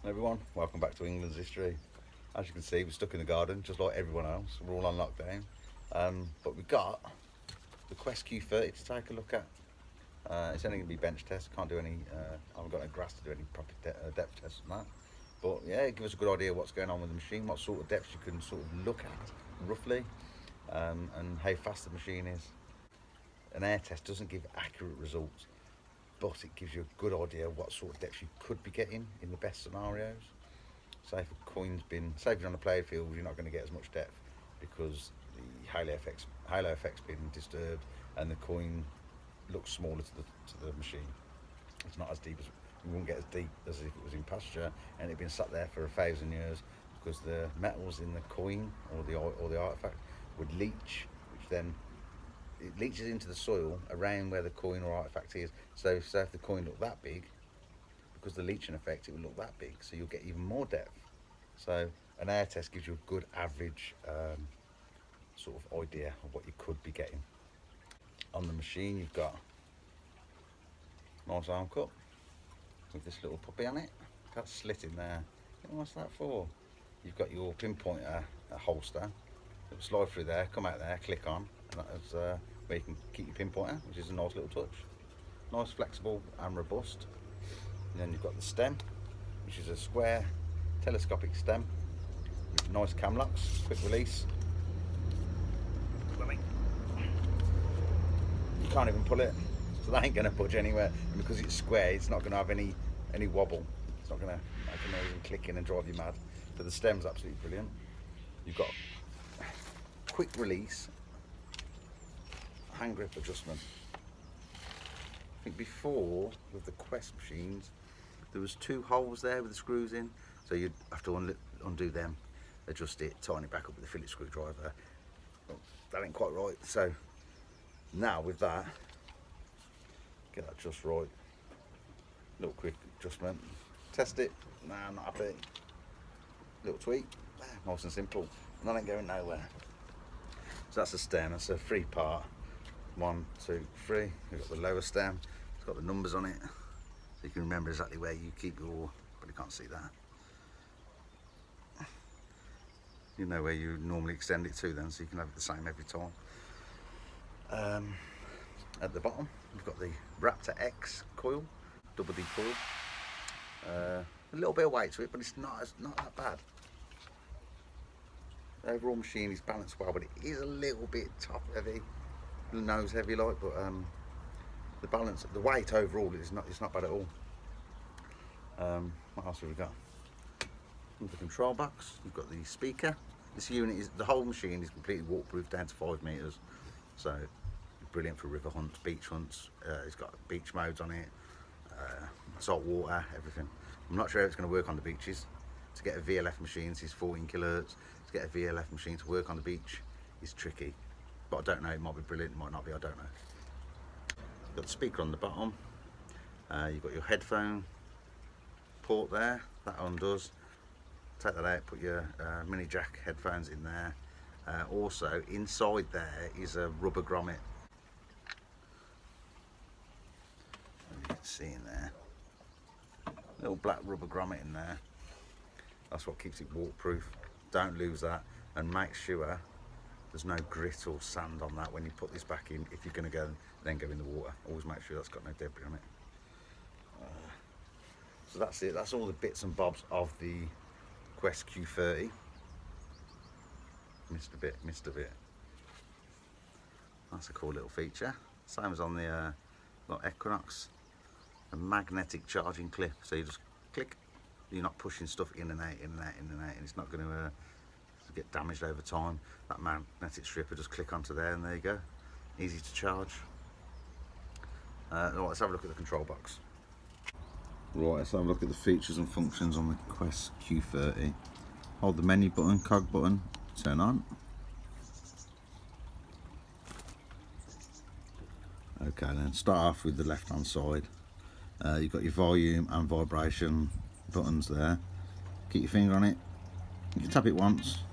Everyone, welcome back to England's history. As you can see, we're stuck in the garden, just like everyone else. We're all on lockdown, but we've got the Quest Q30 to take a look at. It's only going to be bench test. Can't do any. I haven't got no grass to do any proper depth tests on that. But yeah, give us a good idea what's going on with the machine, what sort of depths you can sort of look at roughly, and how fast the machine is. An air test doesn't give accurate results, but it gives you a good idea of what sort of depths you could be getting in the best scenarios. Say if a coin's been, say if you're on a playing field, you're not going to get as much depth because the halo effect's been disturbed and the coin looks smaller to the machine. It's not as deep as, you won't get as deep as if it was in pasture and it'd been sat there for 1,000 years, because the metals in the coin or the artifact would leach, which then it leaches into the soil around where the coin or artifact is. So if the coin looked that big, because the leaching effect, it will look that big, so you'll get even more depth. So an air test gives you a good average sort of idea of what you could be getting. On the machine, you've got a nice arm cut with this little puppy on it. That's slit in there. What's that for? You've got your pinpointer holster. It'll slide through there, come out there, click on, and that's where you can keep your pinpointer, which is a nice little touch. Nice, flexible and robust. And then you've got the stem, which is a square telescopic stem with nice cam locks, quick release. You can't even pull it, so that ain't going to budge anywhere. And because it's square, it's not going to have any wobble. It's not going to make a noise and click in and drive you mad. So the stem's absolutely brilliant. You've got quick release hand grip adjustment. I think before, with the Quest machines, there was 2 holes there with the screws in, so you'd have to undo them, adjust it, tighten it back up with a Phillips screwdriver. Well, that ain't quite right, so now with that, get that just right. Little quick adjustment, test it. Nah, I'm not happy. Little tweak, nice and simple, and that ain't going nowhere. So that's the stem. That's a 3-part. 1, 2, 3. We've got the lower stem. It's got the numbers on it, so you can remember exactly where you keep your. But you can't see that. You know where you normally extend it to, then, so you can have it the same every time. At the bottom, we've got the Raptor X coil, double D coil. A little bit of weight to it, but it's not that bad. The overall machine is balanced well, but it is a little bit top heavy, nose heavy like. But the balance, the weight overall is not bad at all. What else have we got? With the control box, you've got the speaker. This unit is, the whole machine is completely waterproof down to 5 meters, so brilliant for river hunts, beach hunts. It's got beach modes on it, salt water, everything. I'm not sure if it's going to work on the beaches. To get a VLF machine, this is 14 kilohertz. To get a VLF machine to work on the beach is tricky, but I don't know. It might be brilliant, it might not be. I don't know. You've got the speaker on the bottom. You've got your headphone port there. That undoes. Take that out. Put your mini jack headphones in there. Also, inside there is a rubber grommet. You can see in there, little black rubber grommet in there. That's what keeps it waterproof. Don't lose that, and make sure there's no grit or sand on that when you put this back in. If you're going to then go in the water, always make sure that's got no debris on it. So that's it. That's all the bits and bobs of the Quest Q30. Missed a bit. That's a cool little feature. Same as on the Equinox. A magnetic charging clip, so you just click. You're not pushing stuff in and out, and it's not going to get damaged over time. That magnetic strip will just click onto there, and there you go. Easy to charge. Right, let's have a look at the control box. Right, let's have a look at the features and functions on the Quest Q30. Hold the menu button, cog button, turn on. Okay, then start off with the left hand side. You've got your volume and vibration buttons there. Keep your finger on it. You can tap it once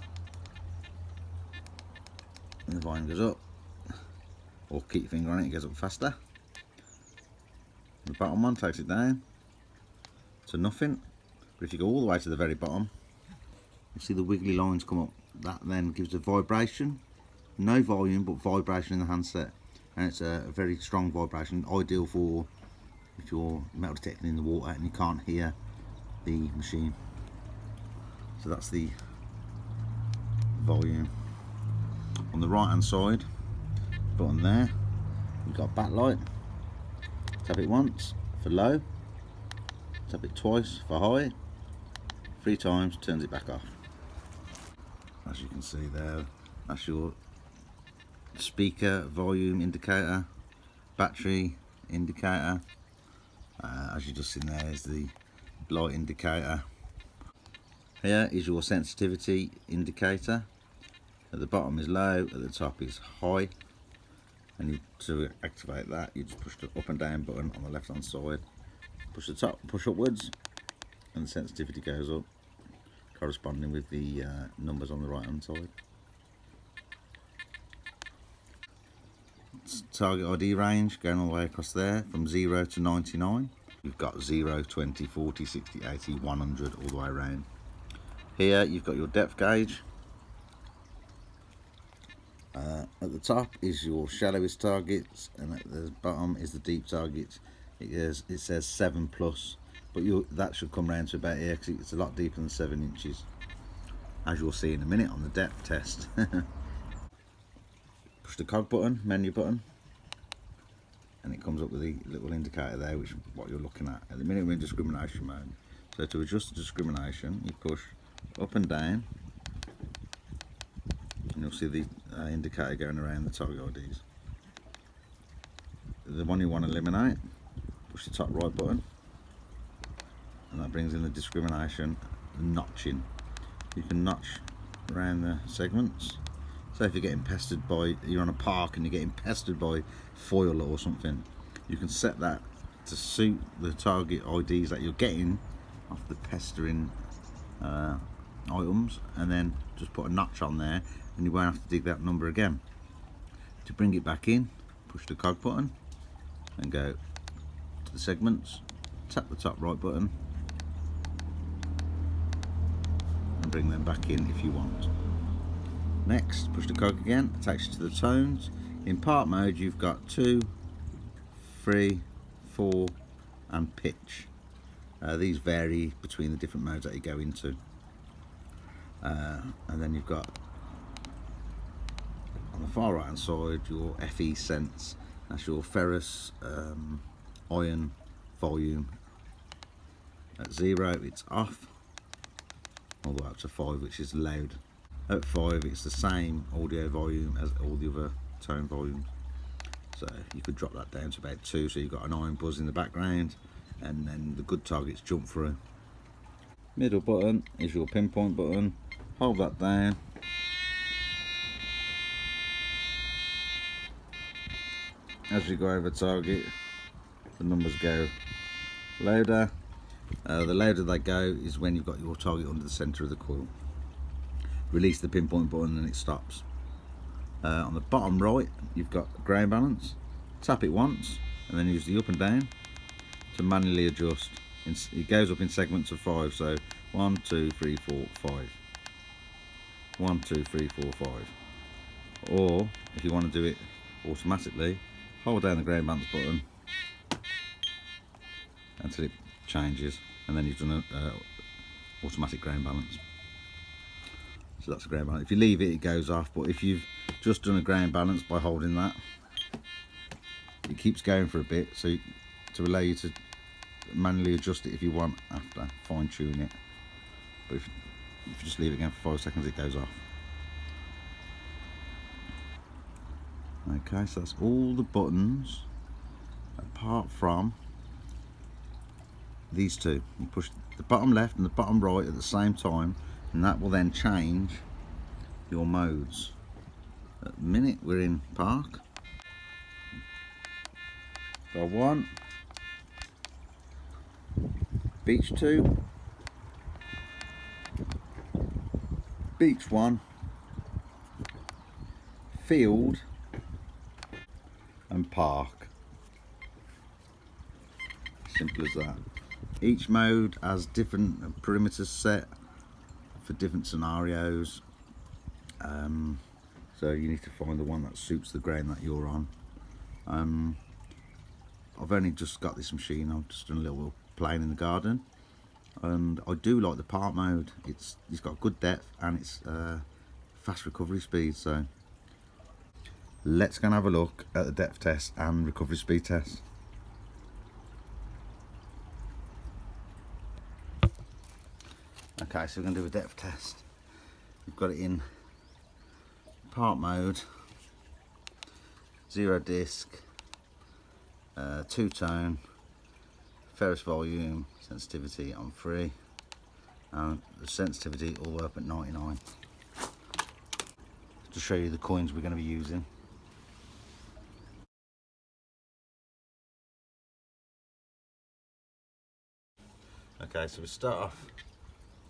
and the volume goes up, or keep your finger on it, it goes up faster. The bottom one takes it down to nothing. But if you go all the way to the very bottom, you see the wiggly lines come up. That then gives a vibration, no volume, but vibration in the handset. And it's a very strong vibration, ideal for if you're metal detecting in the water and you can't hear the machine. So that's the volume. On the right hand side, button there, you've got backlight. Tap it once for low, tap it twice for high, 3 times turns it back off. As you can see there, that's your speaker volume indicator, battery indicator. As you just seen there is the light indicator. Here is your sensitivity indicator. At the bottom is low, at the top is high. And to activate that, you just push the up and down button on the left hand side. Push the top, push upwards, and the sensitivity goes up, corresponding with the numbers on the right hand side. Target ID range going all the way across there from 0 to 99. You've got 0, 20, 40, 60, 80, 100 all the way around. Here you've got your depth gauge. At the top is your shallowest targets, and at the bottom is the deep targets. It says 7 plus, but that should come round to about here because it's a lot deeper than 7 inches, as you'll see in a minute on the depth test. Push the cog button, menu button, and it comes up with the little indicator there, which is what you're looking at. At the minute we're in discrimination mode. So to adjust the discrimination, you push up and down, and you'll see the indicator going around the target IDs. The one you want to eliminate, push the top right button, and that brings in the discrimination, the notching. You can notch around the segments. So if you're getting pestered by, you're on a park and you're getting pestered by foil or something, you can set that to suit the target IDs that you're getting off the pestering items, and then just put a notch on there and you won't have to dig that number again. To bring it back in, push the cog button and go to the segments, tap the top right button and bring them back in if you want. Next, push the cog again, it takes you to the tones. In part mode you've got 2, 3, 4 and pitch. These vary between the different modes that you go into. And then you've got on the far right hand side your FE sense. That's your ferrous iron volume. At 0 it's off, all the way up to 5, which is loud. At 5 it's the same audio volume as all the other tone volumes. So you could drop that down to about 2, so you've got an iron buzz in the background, and then the good targets jump through. Middle button is your pinpoint button. Hold that down. As you go over target, the numbers go louder. The louder they go is when you've got your target under the centre of the coil. Release the pinpoint button and it stops. On the bottom right you've got ground balance. Tap it once and then use the up and down to manually adjust. It goes up in segments of 5, so 1, 2, 3, 4, 5. 1, 2, 3, 4, 5. Or if you want to do it automatically, hold down the ground balance button until it changes, and then you've done an automatic ground balance. So that's a ground balance. If you leave it, it goes off, but if you've just done a ground balance by holding that, it keeps going for a bit, so to allow you to manually adjust it if you want after, fine tune it. But if you just leave it again for 5 seconds, it goes off. Okay, so that's all the buttons apart from these two. You push the bottom left and the bottom right at the same time, and that will then change your modes. At the minute we're in park. Bar 1, beach 2, beach 1, field and park. Simple as that. Each mode has different perimeters set for different scenarios, so you need to find the one that suits the ground that you're on. I've only just got this machine, I'm just doing a little playing in the garden, and I do like the park mode. It's got good depth and it's fast recovery speed. So let's go and have a look at the depth test and recovery speed test. Okay, so we're going to do a depth test. We've got it in park mode, 0 disc, 2-tone, ferrous volume, sensitivity on 3, and the sensitivity all the way up at 99. To show you the coins we're going to be using. Okay, so we start off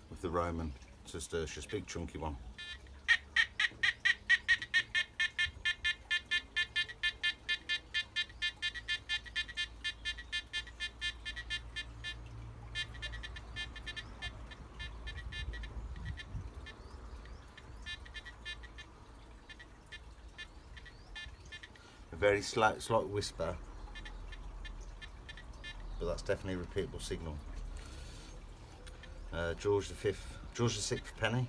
with the Roman Tertius, big chunky one. A very slight whisper, but that's definitely a repeatable signal. George VI penny.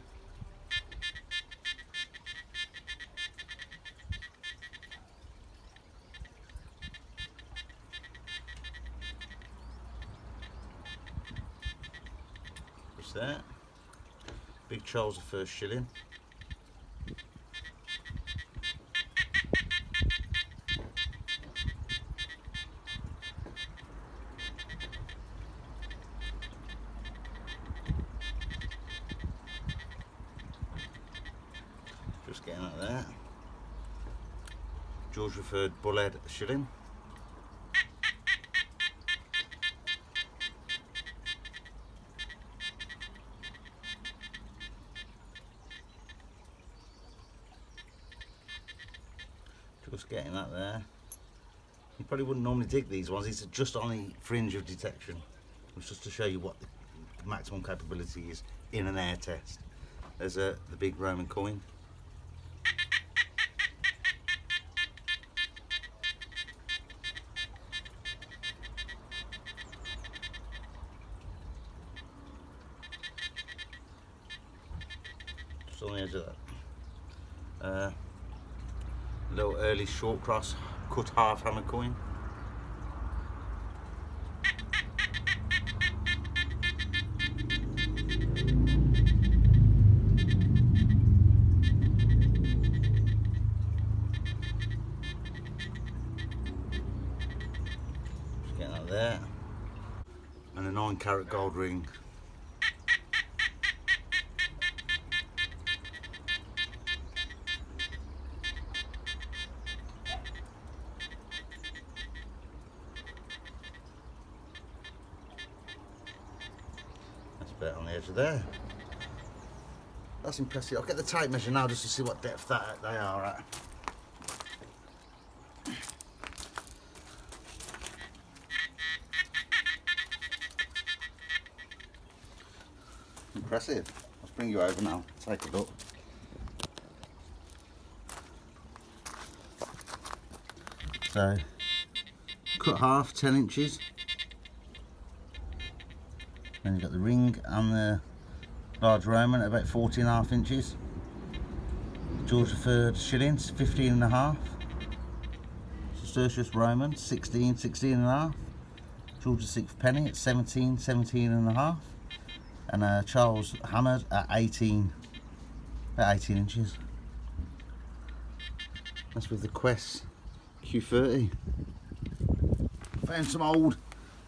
What's that? Big Charles I shilling. Just getting that there. George III Bullhead shilling. Just getting that there. You probably wouldn't normally dig these ones. These are just on the fringe of detection. It's just to show you what the maximum capability is in an air test. There's the big Roman coin. Just on the edge of that. Little early short cross cut half hammer coin. Just getting that there. And a 9-carat gold ring. Bit on the edge of there. That's impressive. I'll get the tape measure now just to see what depth that they are at. Impressive. Let's bring you over now. Take a look. So, cut half, 10 inches. Then you've got the ring and the large Roman at about 14.5 inches. George III shillings, 15.5. Tertius Roman, 16.5. George VI penny at 17.5. And Charles hammered at 18 inches. That's with the QUEST Q30. Found some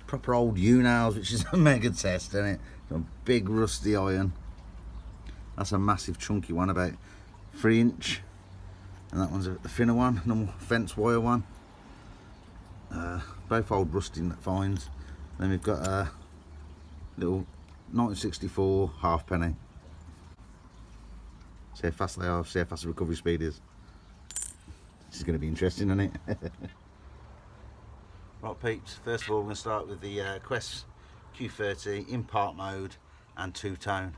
proper old U-nails, which is a mega test, isn't it? Some big rusty iron. That's a massive chunky one, about 3 inch. And that one's a thinner one, normal fence wire one. Both old rusty finds. Then we've got a little 1964 halfpenny. See how fast they are, see how fast the recovery speed is. This is going to be interesting, isn't it? Right peeps, first of all we're going to start with the QUEST Q30 in part mode and 2-tone.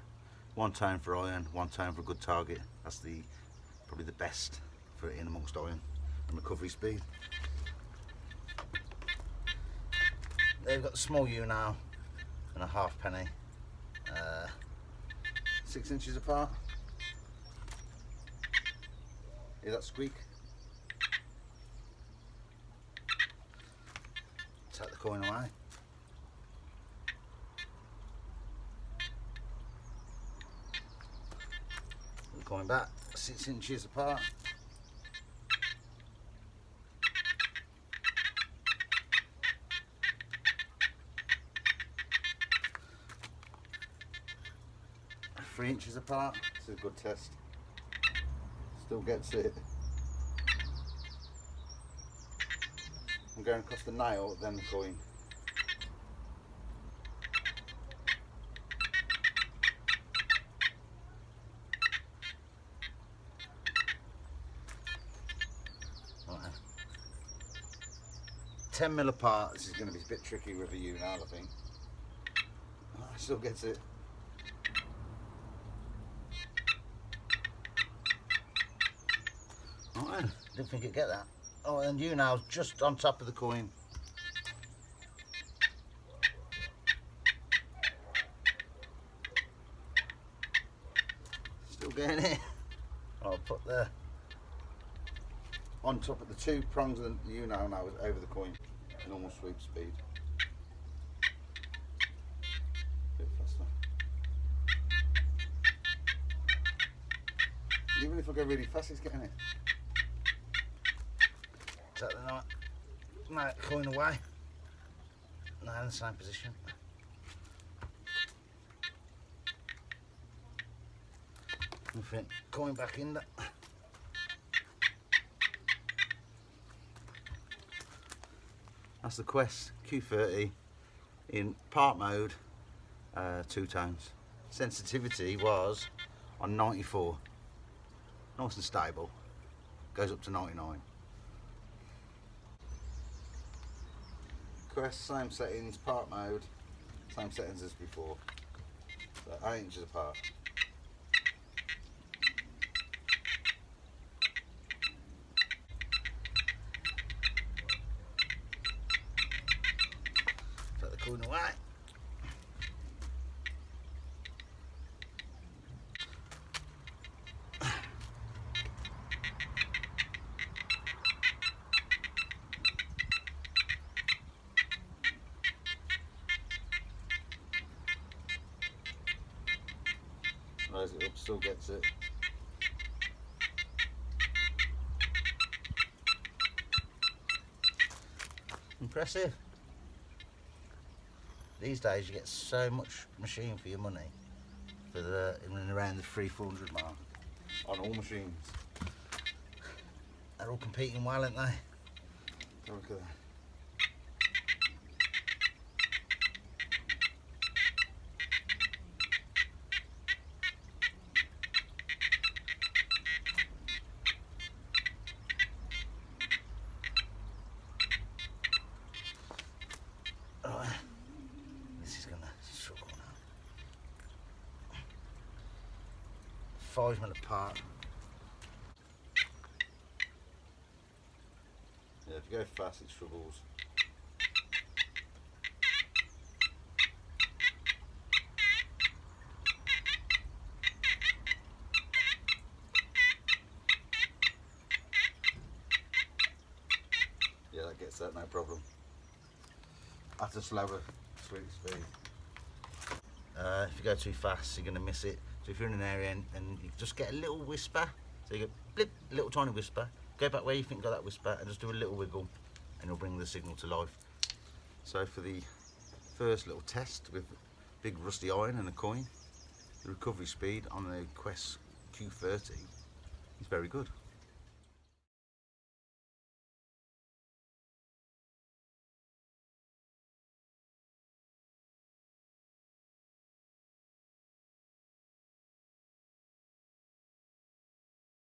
1 tone for iron, 1 tone for a good target. That's probably the best for it in amongst iron and recovery speed. They've got the small U now and a halfpenny, 6 inches apart. Hear that squeak? Take the coin away. The coin back, 6 inches apart. Three inches apart. This is a good test. Still gets it. I'm going across the nail, then the coin. Right. 10 mil apart. This is going to be a bit tricky with a U now, I think. Oh, still gets it. Right, didn't think it'd get that. Oh, and U now just on top of the coin. Still getting it. I'll put the on top of the 2 prongs of the U now is over the coin. Normal sweep speed. Bit faster. Even if I go really fast, it's getting it. Take the knife coin away. Now in the same position. Nothing. Coin back in there. That's the Quest Q30 in part mode, 2 tones. Sensitivity was on 94. Nice and stable. Goes up to 99. Quest, same settings, part mode, same settings as before. So 8 inches apart. Take the coin away. Raise it up, still gets it. Impressive. These days you get so much machine for your money for in and around the 300-400 mark on all machines. They're all competing well, aren't they? Look at that. This is going to struggle now. 5 mil apart. Yeah, if you go fast, it struggles. Yeah, that gets that, no problem. At a slower sweep speed. If you go too fast, you're going to miss it. So if you're in an area and you just get a little whisper, so you go blip, little tiny whisper, go back where you think you got that whisper and just do a little wiggle and you'll bring the signal to life. So for the first little test with big rusty iron and a coin, the recovery speed on the Quest Q30 is very good.